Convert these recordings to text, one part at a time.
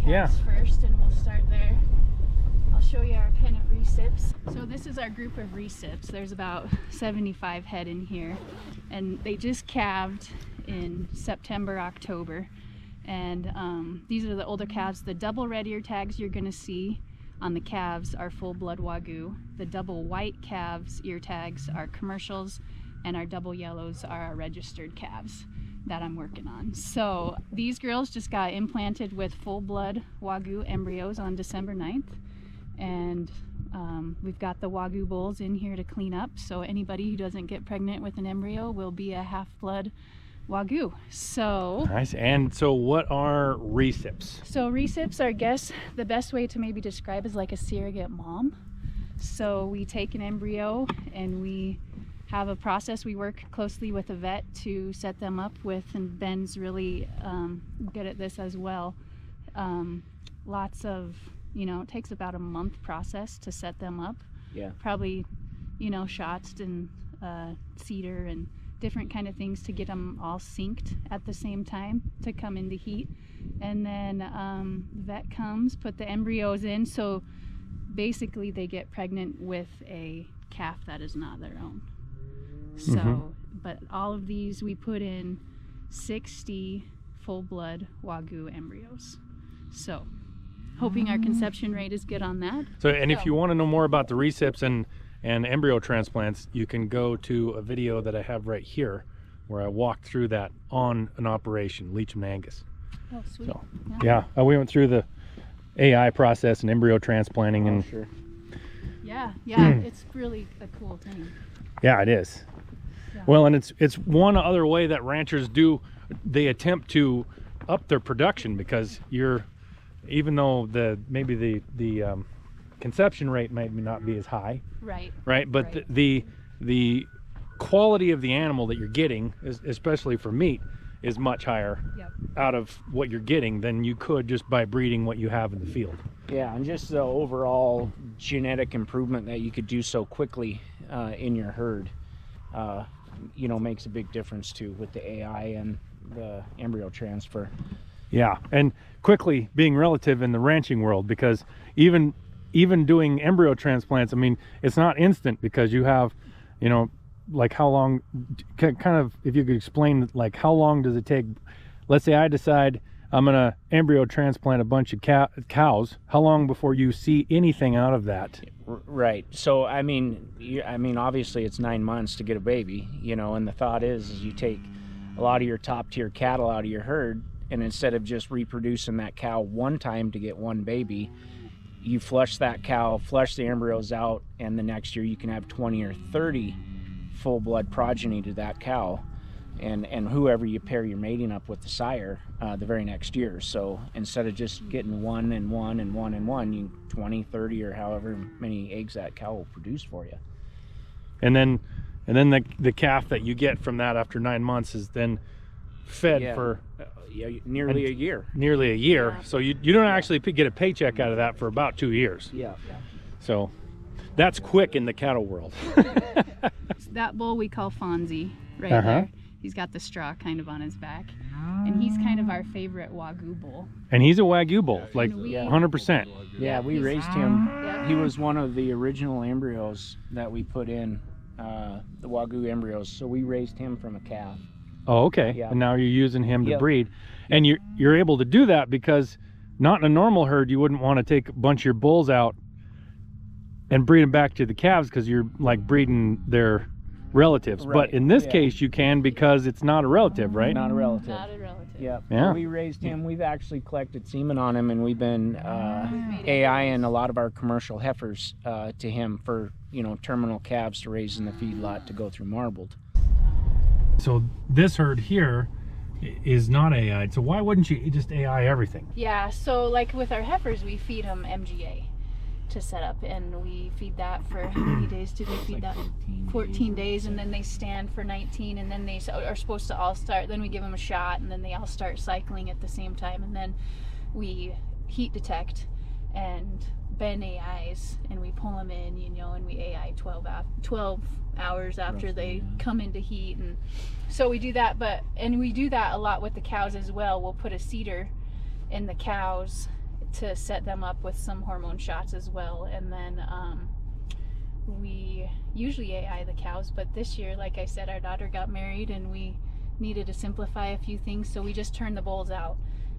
calves first, and we'll start there. I'll show you our pen of recips. So this is our group of recips. There's about 75 head in here, and they just calved in September, October. And these are the older calves. The double red ear tags you're gonna see on the calves are full blood Wagyu. The double white calves ear tags are commercials, and our double yellows are our registered calves that I'm working on. So these girls just got implanted with full blood Wagyu embryos on December 9th. And we've got the Wagyu bulls in here to clean up, so anybody who doesn't get pregnant with an embryo will be a half-blood Wagyu. So nice. And so what are recips? So recips are, I guess, the best way to maybe describe is like a surrogate mom. So we take an embryo and we have a process. We work closely with a vet to set them up with, and Ben's really good at this as well. Lots of, it takes about a month process to set them up. Yeah. Probably, shots and cedar and different kind of things to get them all synced at the same time to come into heat. And then the vet comes, put the embryos in. So basically they get pregnant with a calf that is not their own. So, but all of these, we put in 60 full-blood Wagyu embryos. So, hoping our conception rate is good on that. So, and if you want to know more about the recips and embryo transplants, you can go to a video that I have right here where I walked through that on an operation, Leachman Angus. Oh, sweet. So, yeah, we went through the AI process and embryo transplanting. And sure. Yeah, it's really a cool thing. Yeah, it is. Yeah. Well, and it's one other way that ranchers they attempt to up their production, because even though maybe the conception rate might not be as high, right, but right. The quality of the animal that you're getting, especially for meat, is much higher out of what you're getting than you could just by breeding what you have in the field. Yeah, and just the overall genetic improvement that you could do so quickly in your herd, makes a big difference too with the AI and the embryo transfer. Yeah, and quickly being relative in the ranching world, because even doing embryo transplants, I mean, it's not instant, because you have, like how long, kind of, if you could explain, like how long does it take? Let's say I decide I'm gonna embryo transplant a bunch of cows. How long before you see anything out of that? Right. So I mean, obviously it's 9 months to get a baby, and the thought is you take a lot of your top tier cattle out of your herd, and instead of just reproducing that cow one time to get one baby, you flush that cow, flush the embryos out, and the next year you can have 20 or 30 full blood progeny to that cow, and whoever you pair your mating up with the sire the very next year. So instead of just getting one and one and one and one, you 20, 30, or however many eggs that cow will produce for you. And then the calf that you get from that after 9 months is then fed for nearly a year. Nearly a year. Yeah. So you don't actually get a paycheck out of that for about 2 years. Yeah. So that's quick in the cattle world. That bull we call Fonzie right there. He's got the straw kind of on his back, and he's kind of our favorite Wagyu bull. And he's a Wagyu bull, like 100%. Yeah, we raised him. He was one of the original embryos that we put in, the Wagyu embryos. So we raised him from a calf. Oh, okay. Yeah. And now you're using him to breed. And you're able to do that because not in a normal herd you wouldn't want to take a bunch of your bulls out and breed them back to the calves, because you're like breeding their relatives. Right. But in this case you can, because it's not a relative, right? Not a relative. Not a relative. Yeah. Yeah. We raised him. We've actually collected semen on him, and we've been AIing a lot of our commercial heifers to him for terminal calves to raise in the feedlot to go through marbled. So this herd here is not AI. So why wouldn't you just AI everything? Yeah. So like with our heifers, we feed them MGA to set up, and we feed that for how many days did we feed that? 14 days, and then they stand for 19, and then they are supposed to all start, then we give them a shot, and then they all start cycling at the same time, and then we heat detect and Ben AIs, and we pull them in, and we AI 12 hours after they come into heat. And so we do that, and we do that a lot with the cows as well. We'll put a cedar in the cows to set them up with some hormone shots as well. And then we usually AI the cows, but this year, like I said, our daughter got married and we needed to simplify a few things, so we just turned the bulls out.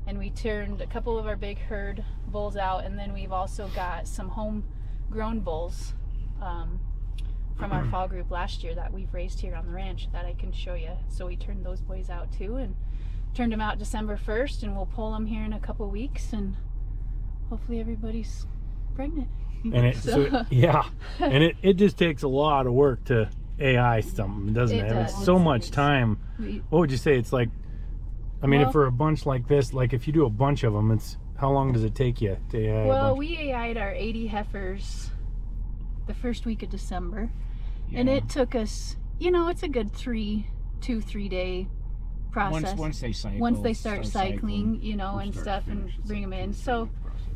And we turned a couple of our big herd bulls out, and then we've also got some homegrown bulls from our fall group last year that we've raised here on the ranch that I can show you. So we turned those boys out too, and turned them out December 1st, and we'll pull them here in a couple weeks, and hopefully everybody's pregnant. And it just takes a lot of work to AI something, doesn't it? It's so much time. What would you say? It's like, I mean, if for a bunch like this, like if you do a bunch of them, it's how long does it take you to AI? Well, we AI'd our 80 heifers the first week of December, and it took us, you know, it's a good 3 day process. Once they cycle, once they start cycling, you know, and stuff, and bring them in. So,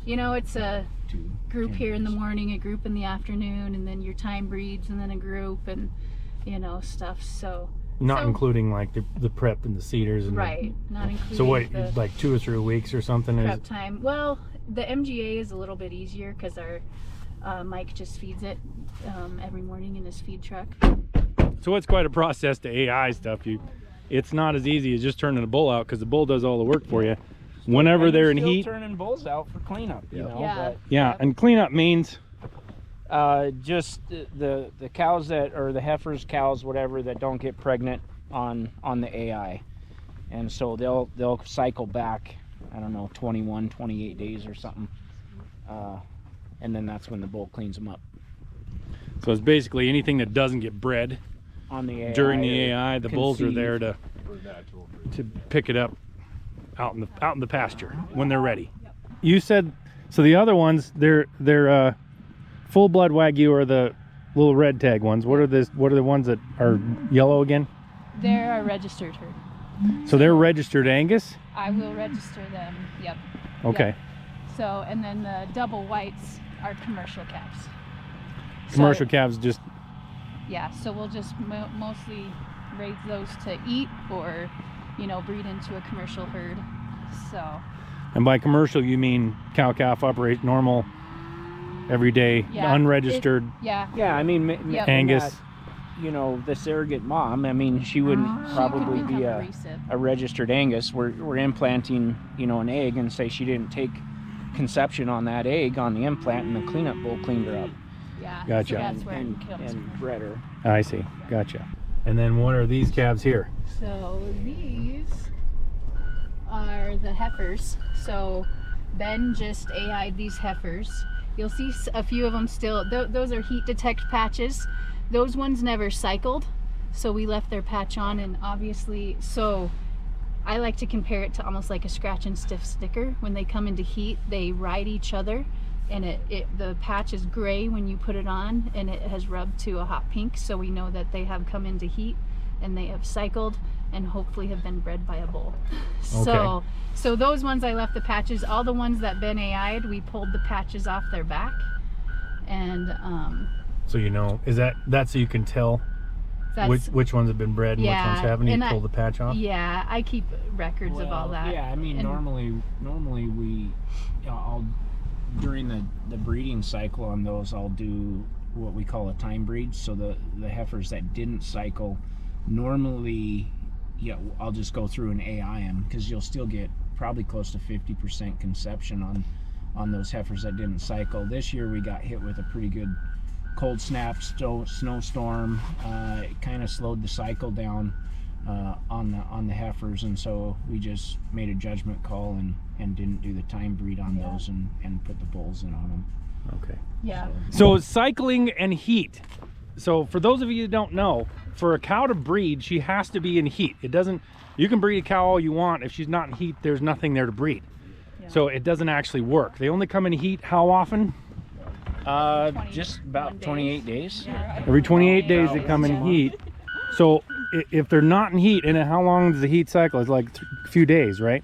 you know, it's a group here in the morning, a group in the afternoon, and then your time breeds, and then a group, and you know, stuff. So not including like the prep and the cedars and right, not including. So what, like 2 or 3 weeks or something? Prep time. Well, the MGA is a little bit easier because our Mike just feeds it every morning in his feed truck. So it's quite a process to AI stuff. It's not as easy as just turning a bull out, because the bull does all the work for you. Whenever they're in heat, turning bulls out for cleanup, you know. Yeah, and cleanup means just the cows that, or the heifers, cows, whatever, that don't get pregnant on the AI, and so they'll cycle back, I don't know, 21, 28 days or something, and then that's when the bull cleans them up. So it's basically anything that doesn't get bred On the AI, during the AI, the bulls are conceive. there to pick it up out in the pasture when they're ready. You said, so the other ones, they're full blood Wagyu, or the little red tag ones. What are the ones that are yellow again? They're a registered herd. So they're registered Angus? I will register them. Yep. Okay. Yep. So, and then the double whites are commercial calves. Commercial calves just... Yeah, so we'll just mostly raise those to eat, or, you know, breed into a commercial herd. So. And by commercial, you mean cow-calf operate normal, everyday, unregistered? Yeah, I mean, Angus. That, you know, the surrogate mom, I mean, she wouldn't probably be a registered Angus. We're implanting, you know, an egg, and say she didn't take conception on that egg on the implant, and the cleanup bull cleaned her up. Yeah, gotcha. So that's where it comes and from. bred her. I see, gotcha. And then what are these calves here? So these are the heifers. So Ben just AI'd these heifers. You'll see a few of them still. Those are heat detect patches. Those ones never cycled, so we left their patch on, and obviously, so I like to compare it to almost like a scratch and stiff sticker. When they come into heat, they ride each other, and the patch is gray when you put it on, and it has rubbed to a hot pink, so we know that they have come into heat and they have cycled and hopefully have been bred by a bull. Okay. So those ones I left the patches. All the ones that Ben AI'd, we pulled the patches off their back, and so you know, is that so you can tell which ones have been bred and which ones haven't? You pull the patch off? Yeah, I keep records of all that. Yeah, I mean, normally we, I'll, during the breeding cycle on those, I'll do what we call a time breed. So the heifers that didn't cycle, normally, I'll just go through and AI them, because you'll still get probably close to 50% conception on those heifers that didn't cycle. This year we got hit with a pretty good cold snap snowstorm. It kind of slowed the cycle down on the heifers, and so we just made a judgment call and didn't do the time breed on those, and put the bulls in on them. Okay. Yeah. So cycling and heat. So for those of you that don't know, for a cow to breed, she has to be in heat. You can breed a cow all you want. If she's not in heat, there's nothing there to breed. Yeah. So it doesn't actually work. They only come in heat how often? Just about 28 days. Every 28 days they come in heat. So if they're not in heat, and how long does the heat cycle? It's like a few days, right?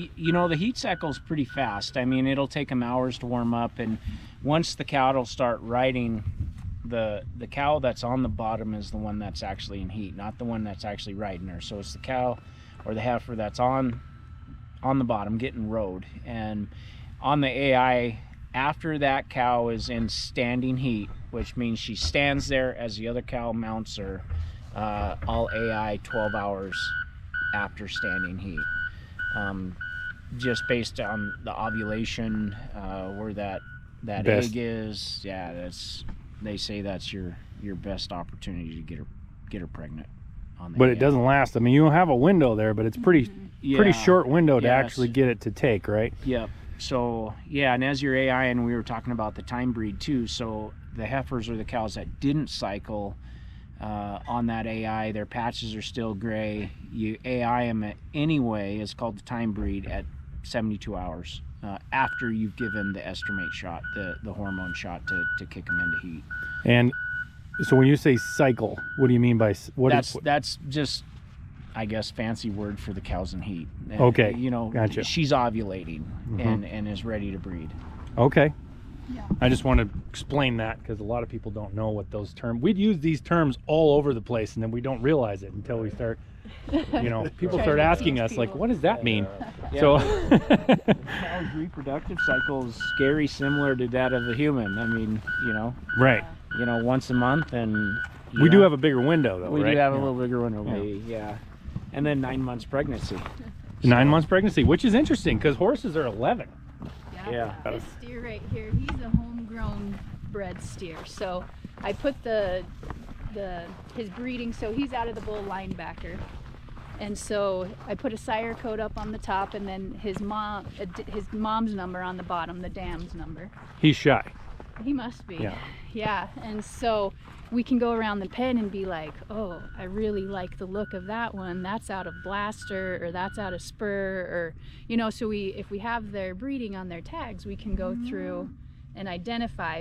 You know, the heat cycle's pretty fast. I mean, it'll take them hours to warm up, and once the cow will start riding, the cow that's on the bottom is the one that's actually in heat, not the one that's actually riding her. So it's the cow or the heifer that's on the bottom getting rode, and on the AI, after that cow is in standing heat, which means she stands there as the other cow mounts her, all AI 12 hours after standing heat. Just based on the ovulation, where that Best. egg is, yeah, they say that's your best opportunity to get her pregnant on the But AI. it doesn't last. I mean, you have a window there, but it's pretty Yeah. short window to Yeah, actually get it to take, right? Yep. So yeah, and as your AI, and we were talking about the time breed too. So the heifers are the cows that didn't cycle on that AI. Their patches are still gray. You AI them anyway. It's called the time breed at 72 hours after you've given the estromate shot, the hormone shot to kick them into heat. And so when you say cycle, what do you mean by That's just, I guess, fancy word for the cows in heat. Okay, You know, gotcha. she's ovulating Mhm. and is ready to breed. Okay. Yeah. I just want to explain that because a lot of people don't know what those terms. We'd use these terms all over the place, and then we don't realize it until we start. You know, people Try start to asking teach us like, people. "What does that mean?" Yeah. So, Cow's reproductive cycle is scary similar to that of the human. I mean, right. Once a month, and We do have a bigger window, though. we right? do have a Yeah. little bigger window, Yeah. maybe, yeah. And then 9 months pregnancy. 9 months pregnancy, which is interesting because horses are 11. Yeah. This steer right here, he's a homegrown bred steer. So I put his breeding, so he's out of the bull linebacker. And so I put a sire code up on the top, and then his mom's number on the bottom, the dam's number. He's shy. He must be. Yeah. Yeah. And so we can go around the pen and be like, oh, I really like the look of that one. That's out of Blaster, or that's out of Spur, or, so if we have their breeding on their tags, we can go through and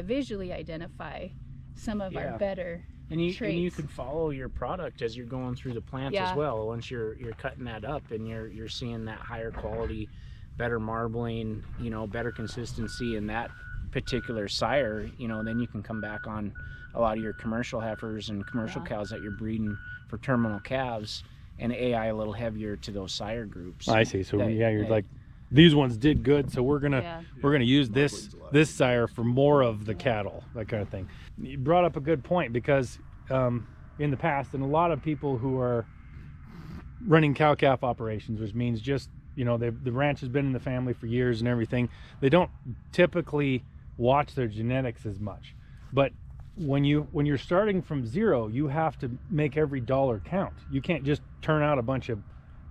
visually identify some of Yeah. our better And you traits. can follow your product as you're going through the plants Yeah. as well. Once you're cutting that up and you're seeing that higher quality, better marbling, better consistency in that particular sire, then you can come back on a lot of your commercial heifers and commercial Yeah. cows that you're breeding for terminal calves, and AI a little heavier to those sire groups. I see. So That- you're like, these ones did good, so we're gonna use this sire for more of the cattle, that kind of thing. You brought up a good point because in the past, and a lot of people who are running cow-calf operations, which means just the ranch has been in the family for years and everything, they don't typically watch their genetics as much. But when you're starting from zero, you have to make every dollar count. You can't just turn out a bunch of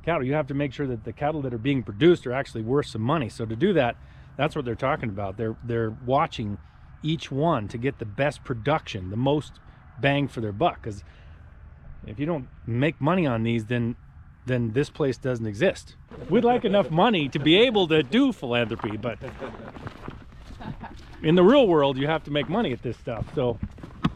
cattle. You have to make sure that the cattle that are being produced are actually worth some money. So to do that, that's what they're talking about. They're watching each one to get the best production, the most bang for their buck. Because if you don't make money on these, then this place doesn't exist. We'd like enough money to be able to do philanthropy, but in the real world, you have to make money at this stuff. So